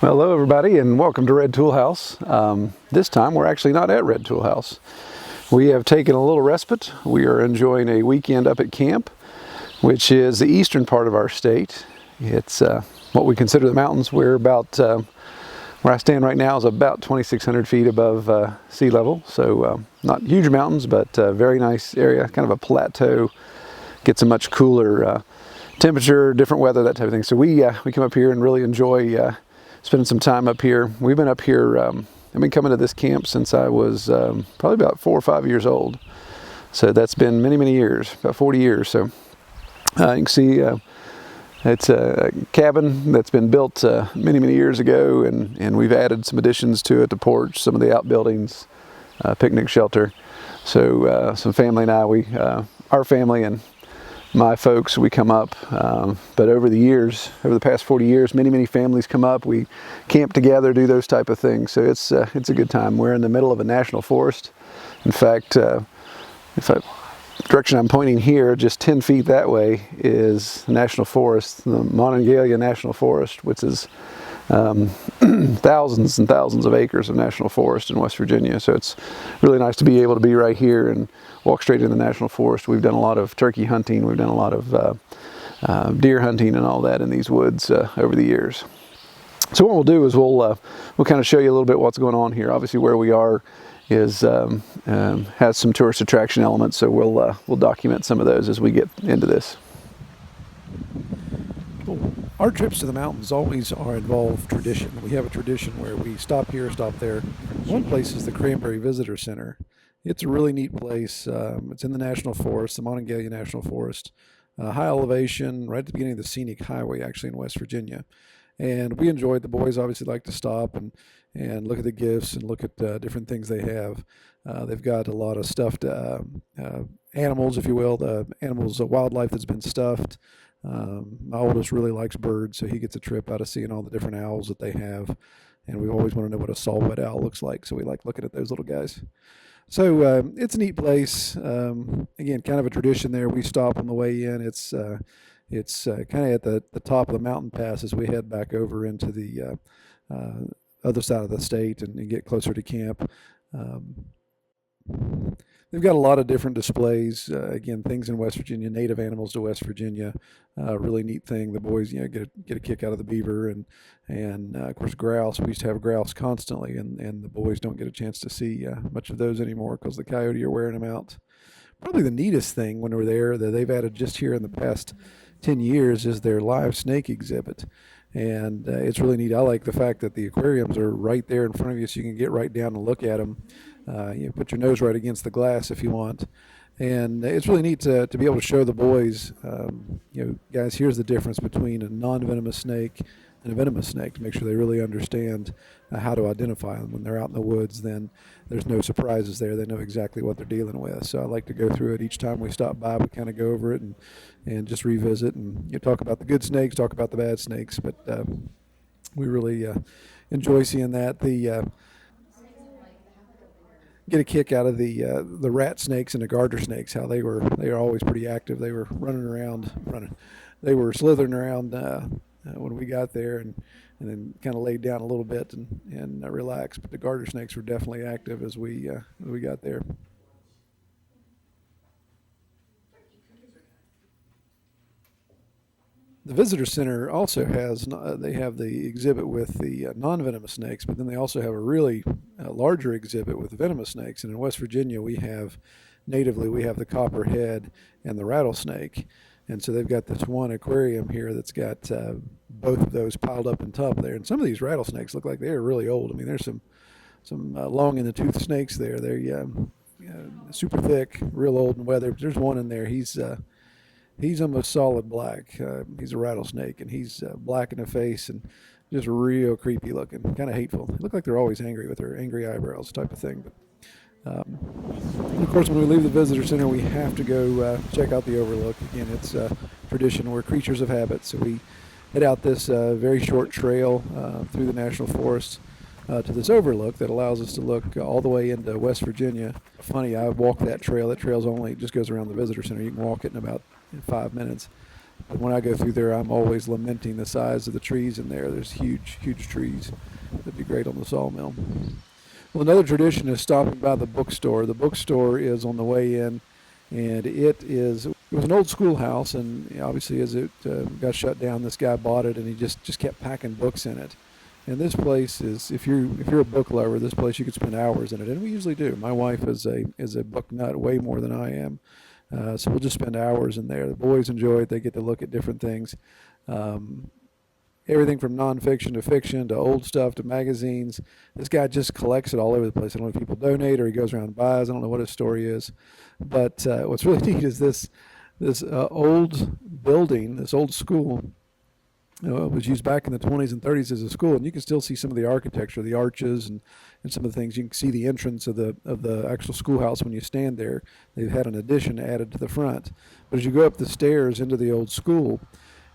Well, hello everybody and welcome to Red Tool House. This time we're actually not at Red Tool House. We have taken a little respite. We are enjoying a weekend up at camp, which is the eastern part of our state. It's what we consider the mountains. We're about, where I stand right now is about 2,600 feet above sea level. So not huge mountains, but very nice area, kind of a plateau. Gets a much cooler temperature, different weather, that type of thing. So we come up here and really enjoy spending some time up here. We've been up here, I've been coming to this camp since I was probably about 4 or 5 years old. So that's been many, many years, about 40 years. So you can see it's a cabin that's been built many, many years ago, and we've added some additions to it, the porch, some of the outbuildings, picnic shelter. So some family and I, our family and my folks, we come up, but over the past 40 years, many, many families come up. We camp together, do those type of things. So it's a good time. We're in the middle of a national forest. In fact, direction I'm pointing here, just 10 feet that way, is the national forest, the Monongalia National Forest, which is thousands and thousands of acres of national forest in West Virginia. So it's really nice to be able to be right here and walk straight in the national forest. We've done a lot of turkey hunting. We've done a lot of deer hunting and all that in these woods over the years. So what we'll do is we'll kind of show you a little bit what's going on here. Obviously, where we are is has some tourist attraction elements. So we'll document some of those as we get into this. Our trips to the mountains always involve tradition. We have a tradition where we stop here, stop there. One place is the Cranberry Visitor Center. It's a really neat place. It's in the National Forest, the Monongalia National Forest. High elevation, right at the beginning of the scenic highway, actually in West Virginia. And we enjoy it. The boys obviously like to stop and look at the gifts and look at different things they have. They've got a lot of stuffed animals, if you will, the animals, wildlife that's been stuffed. My oldest really likes birds, so he gets a trip out of seeing all the different owls that they have. And we always want to know what a saw-whet owl looks like, so we like looking at those little guys. So it's a neat place. Again, kind of a tradition there. We stop on the way in. It's kind of at the top of the mountain pass as we head back over into the other side of the state and get closer to camp. They've got a lot of different displays. Again, things in West Virginia, native animals to West Virginia. Really neat thing. The boys, get a kick out of the beaver and of course grouse. We used to have grouse constantly, and the boys don't get a chance to see much of those anymore because the coyote are wearing them out. Probably the neatest thing when we're there that they've added just here in the past 10 years is their live snake exhibit. And it's really neat. I like the fact that the aquariums are right there in front of you, so you can get right down and look at them. You put your nose right against the glass if you want. And it's really neat to be able to show the boys, guys, here's the difference between a non-venomous snake and a venomous snake, to make sure they really understand how to identify them. When they're out in the woods, then there's no surprises there. They know exactly what they're dealing with. So I like to go through it each time we stop by. We kind of go over it and just revisit and talk about the good snakes, talk about the bad snakes. But we really enjoy seeing that. Get a kick out of the rat snakes and the garter snakes. How they are always pretty active. They were They were slithering around when we got there, and then kind of laid down a little bit and relaxed. But the garter snakes were definitely active as we got there. The visitor center also has, they have the exhibit with the non-venomous snakes, but then they also have a really larger exhibit with venomous snakes. And in West Virginia, we have the copperhead and the rattlesnake. And so they've got this one aquarium here that's got both of those piled up in top there. And some of these rattlesnakes look like they're really old. I mean, there's some long in the tooth snakes there. They're super thick, real old and weathered. There's one in there. He's almost solid black. He's a rattlesnake, and he's black in the face and just real creepy looking, kind of hateful. They look like they're always angry with their angry eyebrows type of thing. But and of course, when we leave the visitor center, we have to go check out the overlook. Again, it's tradition. We're creatures of habit, so we head out this very short trail through the national forest to this overlook that allows us to look all the way into West Virginia. Funny, I walked that trail. That trail's only just goes around the visitor center. You can walk it in about 5 minutes. But when I go through there, I'm always lamenting the size of the trees in there. There's huge, huge trees. That'd be great on the sawmill. Well, another tradition is stopping by the bookstore. The bookstore is on the way in, and it was an old schoolhouse, and obviously as it got shut down, this guy bought it, and he just kept packing books in it. And this place is, if you're a book lover, this place you could spend hours in it, and we usually do. My wife is a book nut way more than I am, so we'll just spend hours in there. The boys enjoy it; they get to look at different things. Everything from nonfiction to fiction to old stuff to magazines. This guy just collects it all over the place. I don't know if people donate or he goes around and buys. I don't know what his story is. But what's really neat is this old building, this old school. It was used back in the 20s and 30s as a school, and you can still see some of the architecture, the arches, and some of the things. You can see the entrance of the actual schoolhouse when you stand there. They've had an addition added to the front. But as you go up the stairs into the old school,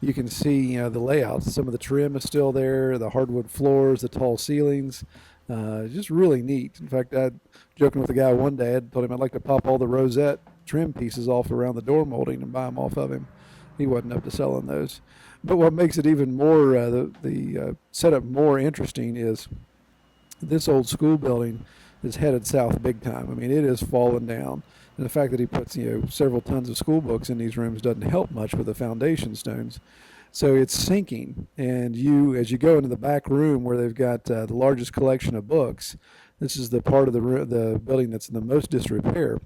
you can see the layout. Some of the trim is still there, the hardwood floors, the tall ceilings. Just really neat. In fact, I joking with a guy one day, I told him I'd like to pop all the rosette trim pieces off around the door molding and buy them off of him. He wasn't up to selling those. But what makes it even more, the setup more interesting is this old school building is headed south big time. I mean, it is falling down. And the fact that he puts several tons of school books in these rooms doesn't help much with the foundation stones. So it's sinking. And as you go into the back room where they've got the largest collection of books, this is the part of the building that's in the most disrepair.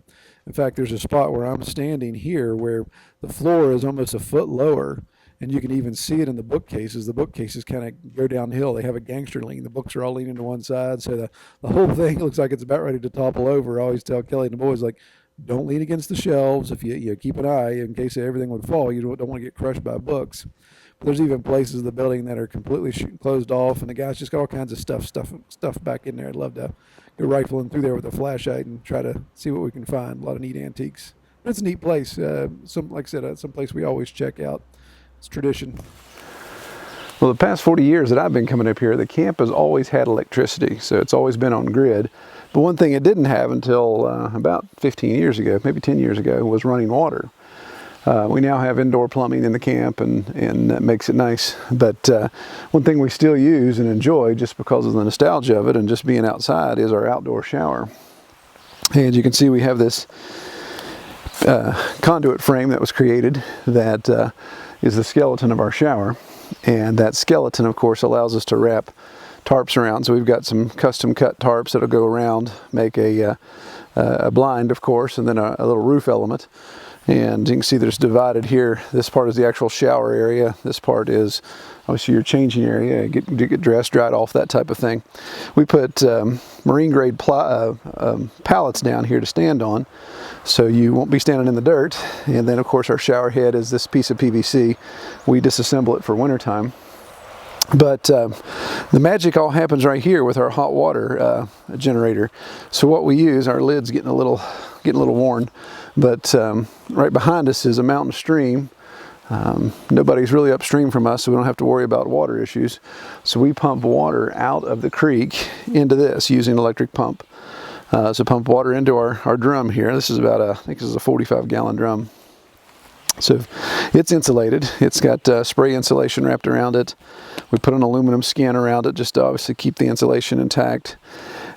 In fact, there's a spot where I'm standing here where the floor is almost a foot lower, and you can even see it in the bookcases. The bookcases kind of go downhill. They have a gangster lean. The books are all leaning to one side, so the whole thing looks like it's about ready to topple over. I always tell Kelly and the boys, like, don't lean against the shelves. If you keep an eye in case everything would fall, you don't want to get crushed by books. But there's even places of the building that are completely closed off, and the guys just got all kinds of stuff back in there. I'd love to go rifling through there with a flashlight and try to see what we can find. A lot of neat antiques. But it's a neat place. Like I said, some place we always check out. It's tradition. Well, the past 40 years that I've been coming up here, the camp has always had electricity, so it's always been on grid. But one thing it didn't have until about 15 years ago, maybe 10 years ago, was running water. We now have indoor plumbing in the camp, and that makes it nice. But one thing we still use and enjoy, just because of the nostalgia of it and just being outside, is our outdoor shower. And you can see we have this conduit frame that was created that is the skeleton of our shower. And that skeleton, of course, allows us to wrap tarps around. So we've got some custom cut tarps that'll go around, make a blind, of course, and then a little roof element. And you can see there's divided here. This part is the actual shower area. This part is obviously your changing area. Get dressed, dried off, that type of thing. We put marine grade pallets down here to stand on, so you won't be standing in the dirt. And then, of course, our shower head is this piece of PVC. We disassemble it for wintertime. But the magic all happens right here with our hot water generator. So what we use, our lid's getting a little worn, but right behind us is a mountain stream. Nobody's really upstream from us, so we don't have to worry about water issues. So we pump water out of the creek into this using an electric pump. So pump water into our drum here. This is about I think this is a 45-gallon drum. So it's insulated. It's got spray insulation wrapped around it. We put an aluminum skin around it just to obviously keep the insulation intact.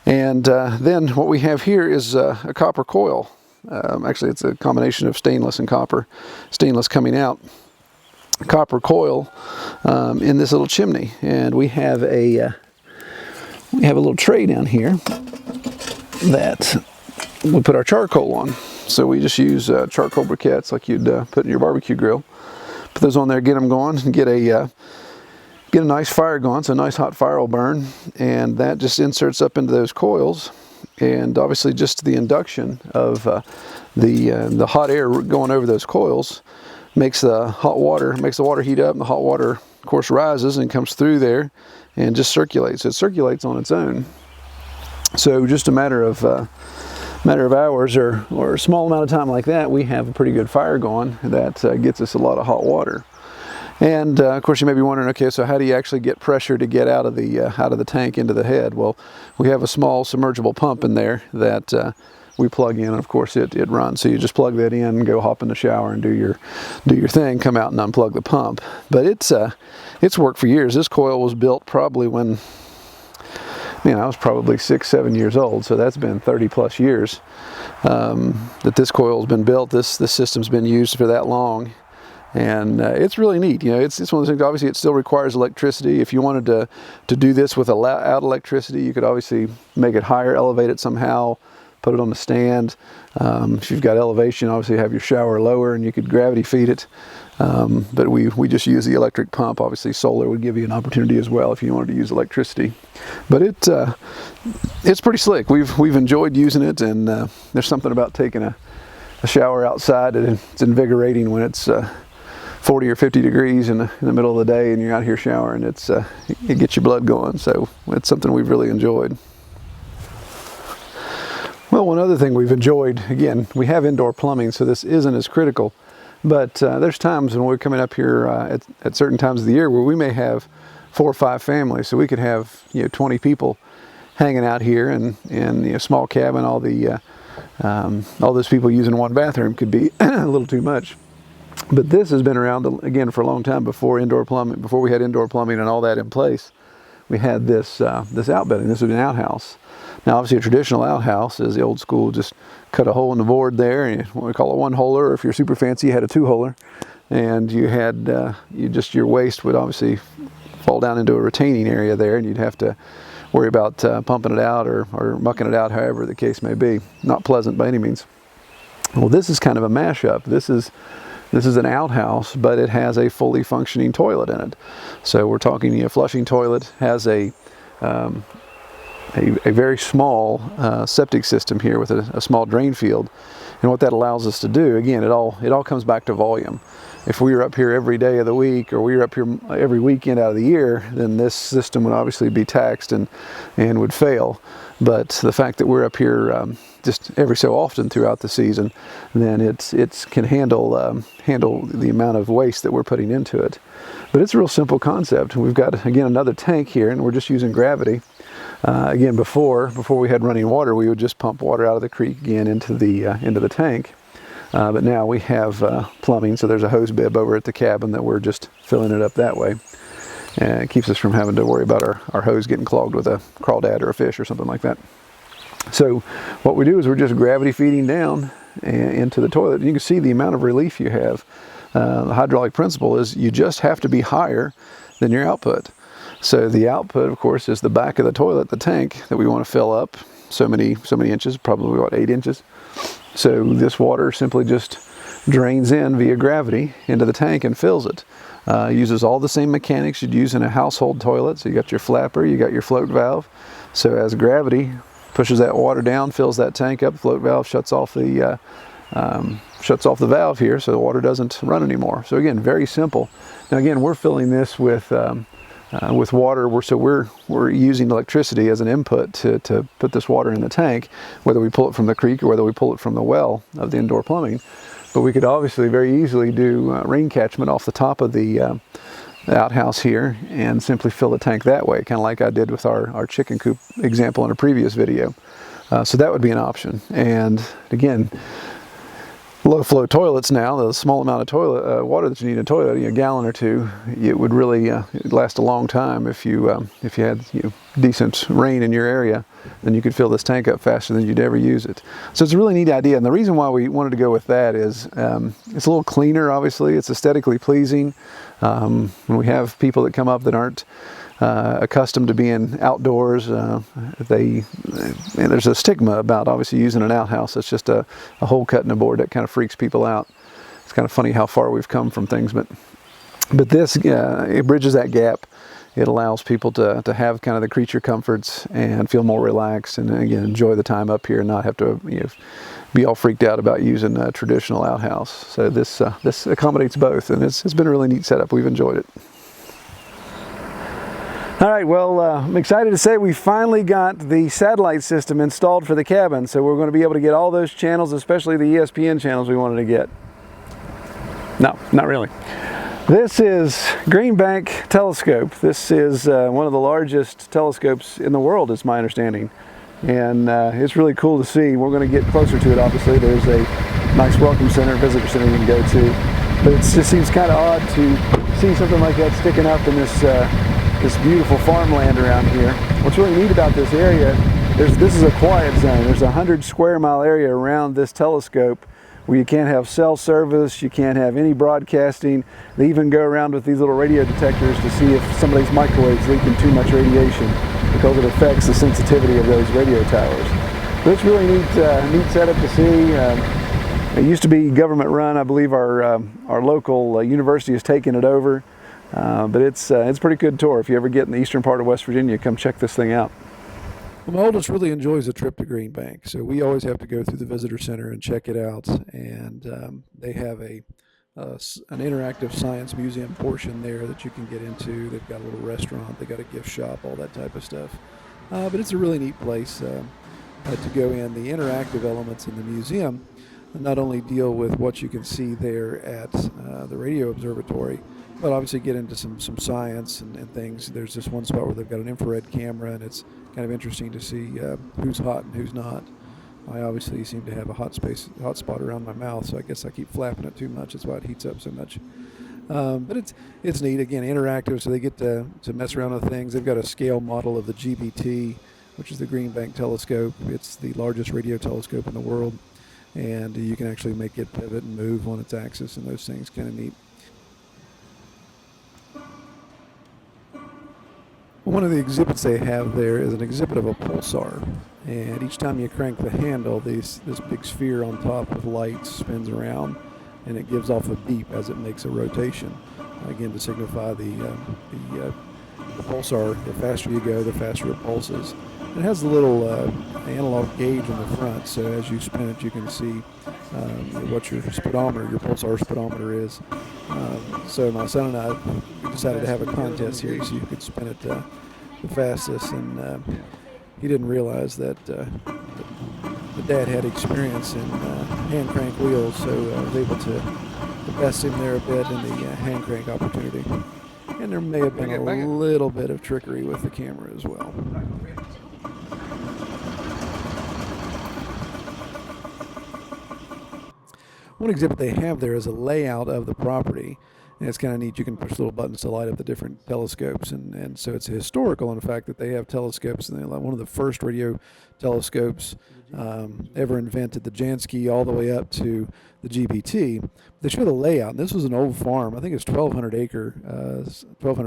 And then what we have here is a copper coil. Actually, it's a combination of stainless and copper. Stainless coming out. Copper coil in this little chimney. And we have a little tray down here that we put our charcoal on. So we just use charcoal briquettes like you'd put in your barbecue grill. Put those on there, get them going, and get a nice fire going. So a nice hot fire will burn, and that just inserts up into those coils. And obviously, just the induction of the hot air going over those coils makes the water heat up, and the hot water, of course, rises and comes through there and just circulates. It circulates on its own. So just a matter of hours or a small amount of time like that, we have a pretty good fire going that gets us a lot of hot water. And of course, you may be wondering, okay, so how do you actually get pressure to get out of the tank into the head? Well, we have a small submergible pump in there that we plug in, and of course it runs. So you just plug that in, go hop in the shower and do your thing, come out and unplug the pump. But it's worked for years. This coil was built probably when, I was probably 6-7 years old, so that's been 30 plus years that this coil's been built. This system's been used for that long. And it's really neat. It's one of those things. Obviously, it still requires electricity. If you wanted to do this without electricity, you could obviously make it higher, elevate it somehow, put it on the stand. If you've got elevation, obviously have your shower lower, and you could gravity feed it. But we just use the electric pump. Obviously, solar would give you an opportunity as well if you wanted to use electricity. But it's pretty slick. We've enjoyed using it, and there's something about taking a shower outside. It's invigorating when it's 40 or 50 degrees in the middle of the day and you're out here showering. It gets your blood going, so it's something we've really enjoyed. Well, one other thing we've enjoyed, again, we have indoor plumbing, so this isn't as critical, but there's times when we're coming up here at certain times of the year where we may have 4 or 5 families, so we could have 20 people hanging out here, and a small cabin, all those people using one bathroom could be a little too much. But this has been around, again, for a long time before we had indoor plumbing and all that in place. We had this outbuilding. This was an outhouse. Now, obviously, a traditional outhouse is the old school, just cut a hole in the board there, and what we call a 1-holer, or if you're super fancy, you had a 2-holer. And you had, your waste would obviously fall down into a retaining area there, and you'd have to worry about pumping it out or mucking it out, however the case may be. Not pleasant by any means. Well, this is kind of a mashup. This is an outhouse, but it has a fully functioning toilet in it. So we're talking, flushing toilet, has a very small septic system here with a small drain field. And what that allows us to do, again, it all comes back to volume. If we were up here every day of the week, or we were up here every weekend out of the year, then this system would obviously be taxed and would fail. But the fact that we're up here just every so often throughout the season, then it can handle the amount of waste that we're putting into it. But it's a real simple concept. We've got, again, another tank here, and we're just using gravity. Again, before we had running water, we would just pump water out of the creek again into the tank. But now we have plumbing, so there's a hose bib over at the cabin that we're just filling it up that way. And it keeps us from having to worry about our hose getting clogged with a crawdad or a fish or something like that. So what we do is we're just gravity feeding down into the toilet. And you can see the amount of relief you have. The hydraulic principle is you just have to be higher than your output. So the output, of course, is the back of the toilet, the tank that we want to fill up. So many inches, probably about 8 inches. So this water simply just drains in via gravity into the tank and fills it. Uses all the same mechanics you'd use in a household toilet. So you got your flapper, you got your float valve. So as gravity pushes that water down, fills that tank up, the float valve shuts off the valve here, so the water doesn't run anymore. So again, very simple. Now again, we're filling this with water. We're using electricity as an input to put this water in the tank, whether we pull it from the creek or whether we pull it from the well of the indoor plumbing. But we could obviously very easily do rain catchment off the top of the outhouse here and simply fill the tank that way, kind of like I did with our chicken coop example in a previous video. So that would be an option. And again, low flow toilets now, the small amount of toilet water that you need in a toilet, a gallon or two, it would really last a long time if you had decent rain in your area. Then you could fill this tank up faster than you'd ever use it. So it's a really neat idea, and the reason why we wanted to go with that is it's a little cleaner. Obviously, it's aesthetically pleasing. When we have people that come up that aren't accustomed to being outdoors, and there's a stigma about obviously using an outhouse. It's just a hole cut in a board that kind of freaks people out. It's kind of funny how far we've come from things, but this it bridges that gap. It allows people to have kind of the creature comforts and feel more relaxed, and again enjoy the time up here and not have to be all freaked out about using a traditional outhouse. So this accommodates both, and it's been a really neat setup. We've enjoyed it. All right, well, I'm excited to say we finally got the satellite system installed for the cabin, so we're going to be able to get all those channels, especially the ESPN channels we wanted to get. No, not really. This is Green Bank Telescope. This is one of the largest telescopes in the world, is my understanding. and it's really cool to see. We're going to get closer to it, obviously. There's a nice welcome center, visitor center you can go to, but it just seems kind of odd to see something like that sticking up in this beautiful farmland around here. What's really neat about this area, this is a quiet zone. There's a 100 square mile area around this telescope where you can't have cell service, you can't have any broadcasting. They even go around with these little radio detectors to see if somebody's microwave's leaking too much radiation, because it affects the sensitivity of those radio towers. But it's really neat setup to see. It used to be government run. I believe our local university has taken it over. But it's a pretty good tour. If you ever get in the eastern part of West Virginia, come check this thing out. Well, my oldest really enjoys a trip to Green Bank, so we always have to go through the visitor center and check it out. And they have an interactive science museum portion there that you can get into. They've got a little restaurant, they got a gift shop, all that type of stuff. But it's a really neat place to go in. The interactive elements in the museum not only deal with what you can see there at the radio observatory, but obviously get into some science and things. There's this one spot where they've got an infrared camera, and it's kind of interesting to see who's hot and who's not. I obviously seem to have a hot spot around my mouth, so I guess I keep flapping it too much. That's why it heats up so much. But it's neat. Again, interactive, so they get to mess around with things. They've got a scale model of the GBT, which is the Green Bank telescope. It's the largest radio telescope in the world, and you can actually make it pivot and move on its axis, and those things kind of neat. One of the exhibits they have there is an exhibit of a pulsar, and each time you crank the handle, this big sphere on top with lights spins around, and it gives off a beep as it makes a rotation, again to signify the pulsar. The faster you go, the faster it pulses. It has a little analog gauge on the front, so as you spin it, you can see what your pulsar speedometer is. So my son and I decided to have a contest here, so you could spin it the fastest, and he didn't realize that the dad had experience in hand crank wheels, so I was able to best him there a bit in the hand crank opportunity. And there may have been a little bit of trickery with the camera as well. One exhibit they have there is a layout of the property, and it's kind of neat. You can push little buttons to light up the different telescopes, and so it's historical in the fact that they have telescopes. And one of the first radio telescopes ever invented, the Jansky, all the way up to the GBT. They show the layout, and this was an old farm. I think it's 1,200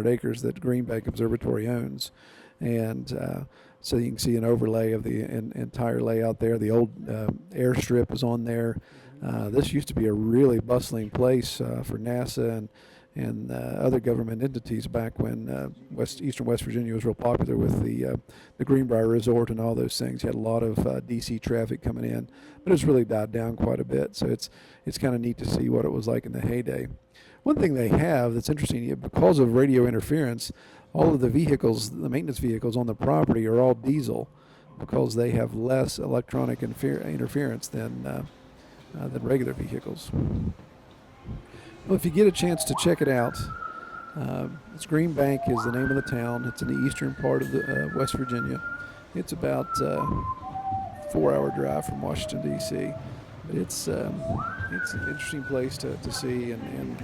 acres that Green Bank Observatory owns, and so you can see an overlay of the entire layout there. The old airstrip is on there. This used to be a really bustling place for NASA and other government entities back when eastern West Virginia was real popular with the Greenbrier Resort and all those things. You had a lot of DC traffic coming in, but it's really died down quite a bit. So it's kind of neat to see what it was like in the heyday. One thing they have that's interesting, because of radio interference, all of the vehicles, the maintenance vehicles on the property, are all diesel, because they have less electronic interference than regular vehicles. Well, if you get a chance to check it out, it's Green Bank is the name of the town. It's in the eastern part of the West Virginia. It's about a 4-hour drive from Washington, D.C. But it's an interesting place to see, and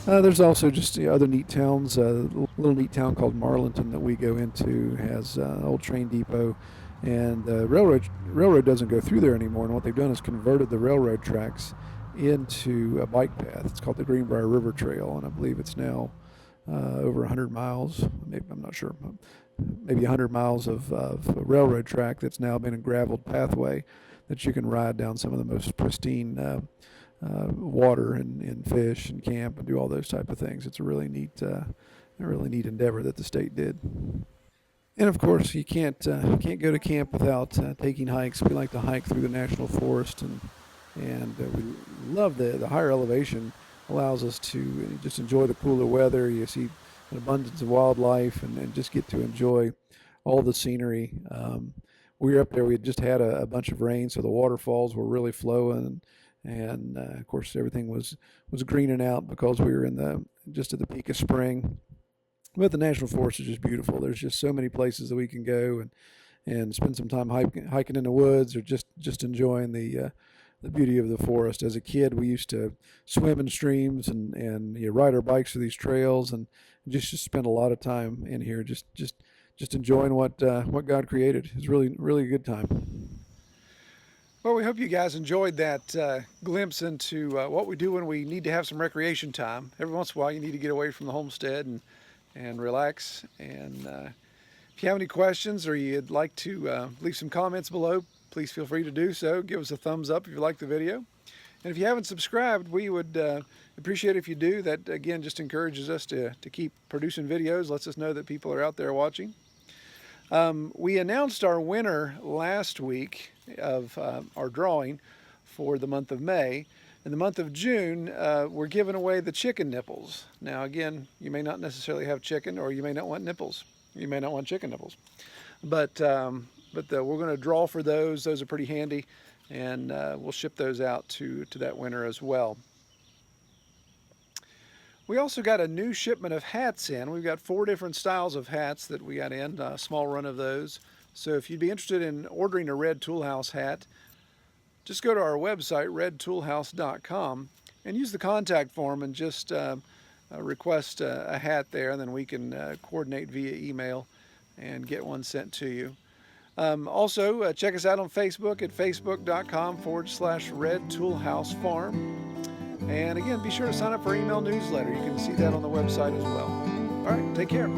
there's also just other neat towns. A little neat town called Marlinton that we go into has an old train depot. And the railroad doesn't go through there anymore, and what they've done is converted the railroad tracks into a bike path. It's called the Greenbrier River Trail, and I believe it's now over 100 miles, maybe, I'm not sure, maybe 100 miles of railroad track that's now been a graveled pathway that you can ride down some of the most pristine water and fish and camp and do all those type of things. It's a really neat endeavor that the state did. And of course, you can't go to camp without taking hikes. We like to hike through the national forest, and we love the higher elevation. Allows us to just enjoy the cooler weather. You see an abundance of wildlife, and just get to enjoy all the scenery. We were up there. We had just had a bunch of rain, so the waterfalls were really flowing, and of course everything was greening out because we were just at the peak of spring. But the national forest is just beautiful. There's just so many places that we can go, and spend some time hiking in the woods, or just enjoying the beauty of the forest. As a kid, we used to swim in streams and ride our bikes through these trails, and just spend a lot of time in here, just enjoying what God created. It was really a good time. Well, we hope you guys enjoyed that glimpse into what we do when we need to have some recreation time. Every once in a while, you need to get away from the homestead and relax. And if you have any questions, or you'd like to leave some comments below, please feel free to do so. Give us a thumbs up if you like the video. And if you haven't subscribed, we would appreciate it if you do. That, again, just encourages us to keep producing videos, lets us know that people are out there watching. We announced our winner last week of our drawing for the month of May. In the month of June, we're giving away the chicken nipples. Now, again, you may not necessarily have chicken, or you may not want nipples. You may not want chicken nipples. But we're going to draw for those. Those are pretty handy, and we'll ship those out to that winner as well. We also got a new shipment of hats in. We've got 4 different styles of hats that we got in, a small run of those. So if you'd be interested in ordering a Red Tool House hat, just go to our website, redtoolhouse.com, and use the contact form and just request a hat there, and then we can coordinate via email and get one sent to you. Also, check us out on Facebook at facebook.com/Red Tool House Farm. And again, be sure to sign up for our email newsletter. You can see that on the website as well. All right, take care.